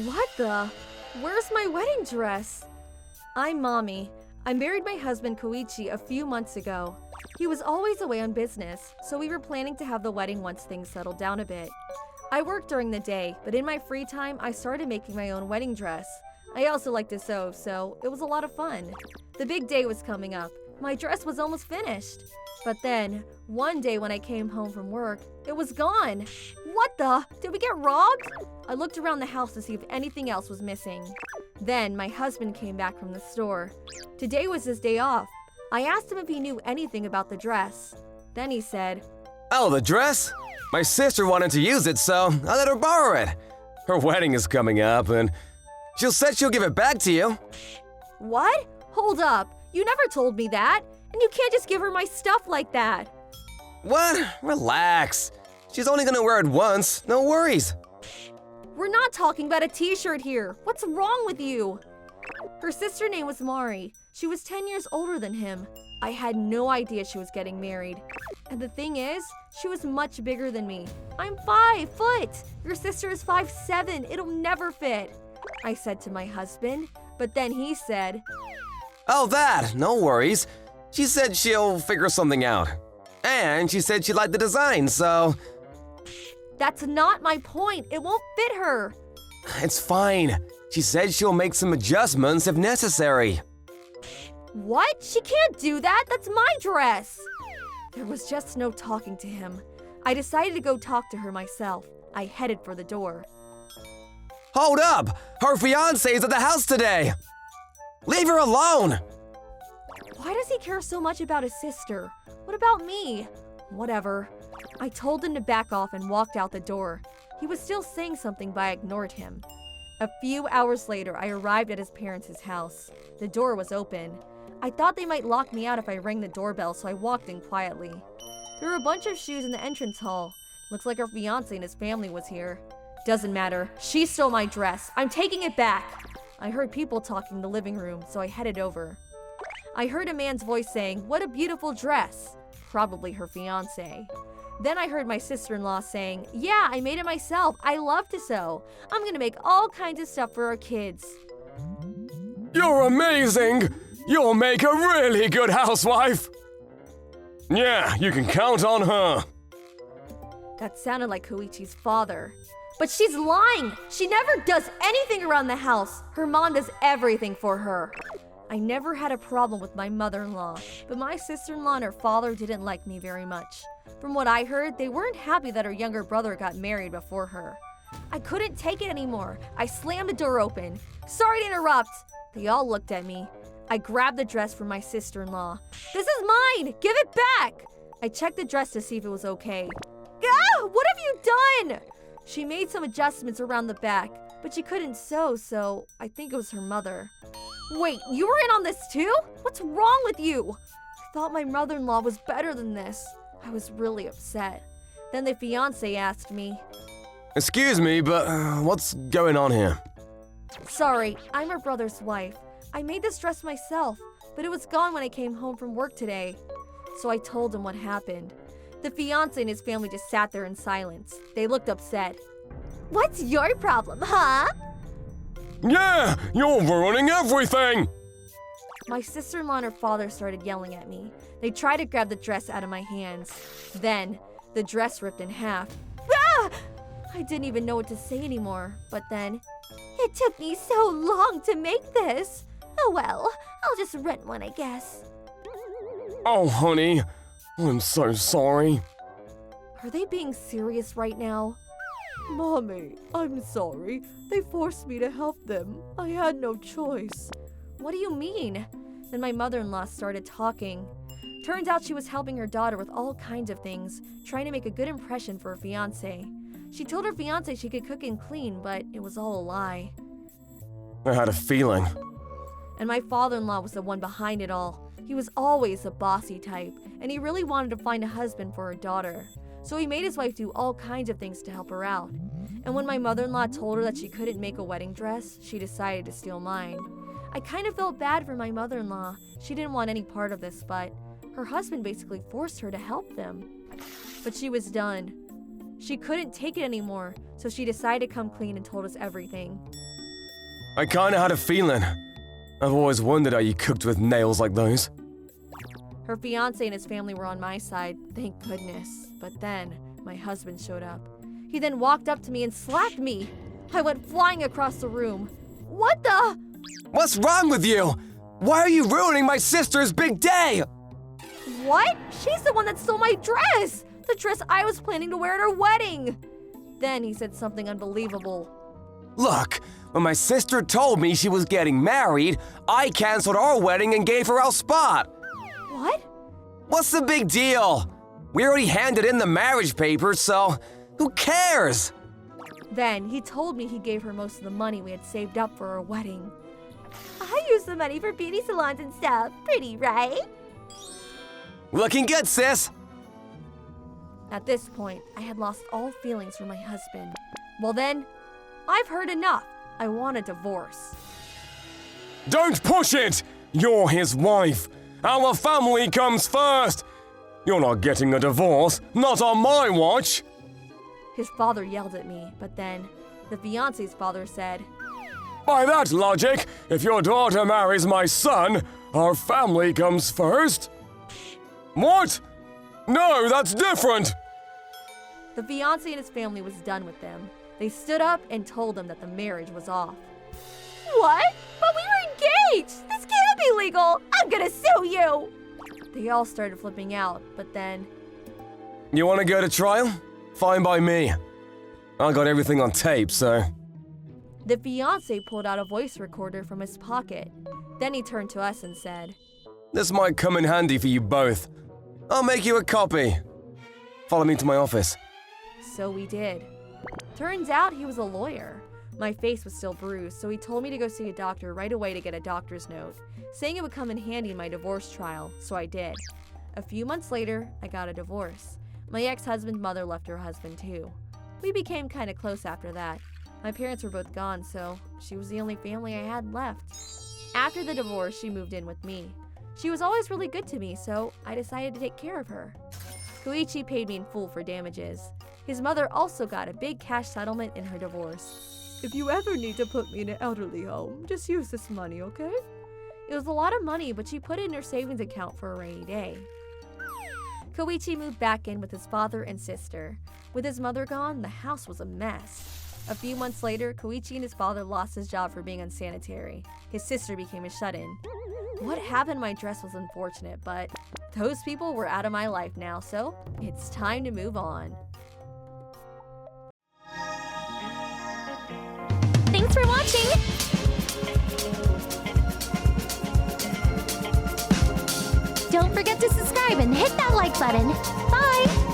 What the? Where's my wedding dress? I'm Mommy. I married my husband Koichi a few months ago. He was always away on business, so we were planning to have the wedding once things settled down a bit. I worked during the day, but in my free time, I started making my own wedding dress. I also like to sew, so it was a lot of fun. The big day was coming up. My dress was almost finished. But then, one day when I came home from work, it was gone. What the? Did we get robbed? I looked around the house to see if anything else was missing. Then, my husband came back from the store. Today was his day off. I asked him if he knew anything about the dress. Then he said, "Oh, the dress? My sister wanted to use it, so I let her borrow it. Her wedding is coming up, and she said she'll give it back to you." "What? Hold up. You never told me that. And you can't just give her my stuff like that." What? Relax. She's only gonna wear it once. No worries. We're not talking about a t-shirt here. What's wrong with you? Her sister name was Mari. She was 10 years older than him. I had no idea she was getting married. And the thing is, she was much bigger than me. I'm 5 foot. Your sister is 5'7". It'll never fit. I said to my husband, but then he said, "Oh, that. No worries. She said she'll figure something out. And she said she liked the design, so..." "That's not my point. It won't fit her." "It's fine. She said she'll make some adjustments if necessary." "What? She can't do that. That's my dress." There was just no talking to him. I decided to go talk to her myself. I headed for the door. Hold up! Her fiancé's at the house today! Leave her alone! Why does he care so much about his sister? What about me? Whatever. I told him to back off and walked out the door. He was still saying something, but I ignored him. A few hours later, I arrived at his parents' house. The door was open. I thought they might lock me out if I rang the doorbell, so I walked in quietly. There were a bunch of shoes in the entrance hall. Looks like our fiancé and his family was here. Doesn't matter. She stole my dress. I'm taking it back. I heard people talking in the living room, so I headed over. I heard a man's voice saying, "What a beautiful dress." Probably her fiancé. Then I heard my sister-in-law saying, "Yeah, I made it myself. I love to sew. I'm gonna make all kinds of stuff for our kids." You're amazing! You'll make a really good housewife! Yeah, you can count on her. That sounded like Koichi's father. But she's lying! She never does anything around the house. Her mom does everything for her. I never had a problem with my mother-in-law, but my sister-in-law and her father didn't like me very much. From what I heard, they weren't happy that her younger brother got married before her. I couldn't take it anymore. I slammed the door open. "Sorry to interrupt." They all looked at me. I grabbed the dress from my sister-in-law. "This is mine! Give it back!" I checked the dress to see if it was okay. "Ah! What have you done?" She made some adjustments around the back, but she couldn't sew, so I think it was her mother. "Wait, you were in on this too? What's wrong with you?" I thought my mother-in-law was better than this. I was really upset. Then the fiancé asked me, Excuse me, but what's going on here? "Sorry, I'm her brother's wife. I made this dress myself, but it was gone when I came home from work today." So I told him what happened. The fiancé and his family just sat there in silence. They looked upset. "What's your problem, huh?" Yeah, you're ruining everything! My sister-in-law and her father started yelling at me. They tried to grab the dress out of my hands. Then, the dress ripped in half. Ah! I didn't even know what to say anymore. But then, "It took me so long to make this. Oh well, I'll just rent one, I guess." Oh, honey, I'm so sorry. Are they being serious right now? "Mommy, I'm sorry. They forced me to help them. I had no choice." What do you mean? Then my mother-in-law started talking. Turns out she was helping her daughter with all kinds of things, trying to make a good impression for her fiancé. She told her fiancé she could cook and clean, but it was all a lie. I had a feeling. And my father-in-law was the one behind it all. He was always a bossy type, and he really wanted to find a husband for her daughter. So he made his wife do all kinds of things to help her out. And when my mother-in-law told her that she couldn't make a wedding dress, she decided to steal mine. I kind of felt bad for my mother-in-law. She didn't want any part of this, but her husband basically forced her to help them. But she was done. She couldn't take it anymore, so she decided to come clean and told us everything. I kinda had a feeling. I've always wondered how you cooked with nails like those. Her fiancé and his family were on my side, thank goodness. But then, my husband showed up. He then walked up to me and slapped me. I went flying across the room. What the? What's wrong with you? Why are you ruining my sister's big day? What? She's the one that stole my dress! The dress I was planning to wear at her wedding! Then he said something unbelievable. Look, when my sister told me she was getting married, I canceled our wedding and gave her our spot. What? What's the big deal? We already handed in the marriage papers, so who cares? Then he told me he gave her most of the money we had saved up for our wedding. I used the money for beauty salons and stuff. Pretty, right? Looking good, sis. At this point, I had lost all feelings for my husband. Well then, I've heard enough. I want a divorce. Don't push it! You're his wife. Our family comes first. You're not getting a divorce, not on my watch. His father yelled at me, but then the fiancé's father said, By that logic, if your daughter marries my son, our family comes first. What? No, that's different. The fiancé and his family was done with them. They stood up and told him that the marriage was off. What? But we were engaged! This can't be legal! I'm gonna sue you! They all started flipping out, but then... You want to go to trial? Fine by me. I got everything on tape, so... The fiancé pulled out a voice recorder from his pocket. Then he turned to us and said, This might come in handy for you both. I'll make you a copy. Follow me to my office. So we did. Turns out he was a lawyer. My face was still bruised, so he told me to go see a doctor right away to get a doctor's note, saying it would come in handy in my divorce trial, so I did. A few months later, I got a divorce. My ex-husband's mother left her husband too. We became kind of close after that. My parents were both gone, so she was the only family I had left. After the divorce, she moved in with me. She was always really good to me, so I decided to take care of her. Koichi paid me in full for damages. His mother also got a big cash settlement in her divorce. If you ever need to put me in an elderly home, just use this money, okay? It was a lot of money, but she put it in her savings account for a rainy day. Koichi moved back in with his father and sister. With his mother gone, the house was a mess. A few months later, Koichi and his father lost his job for being unsanitary. His sister became a shut-in. What happened to my dress was unfortunate, but those people were out of my life now, so it's time to move on. Thanks for watching! Don't forget to subscribe and hit that like button. Bye!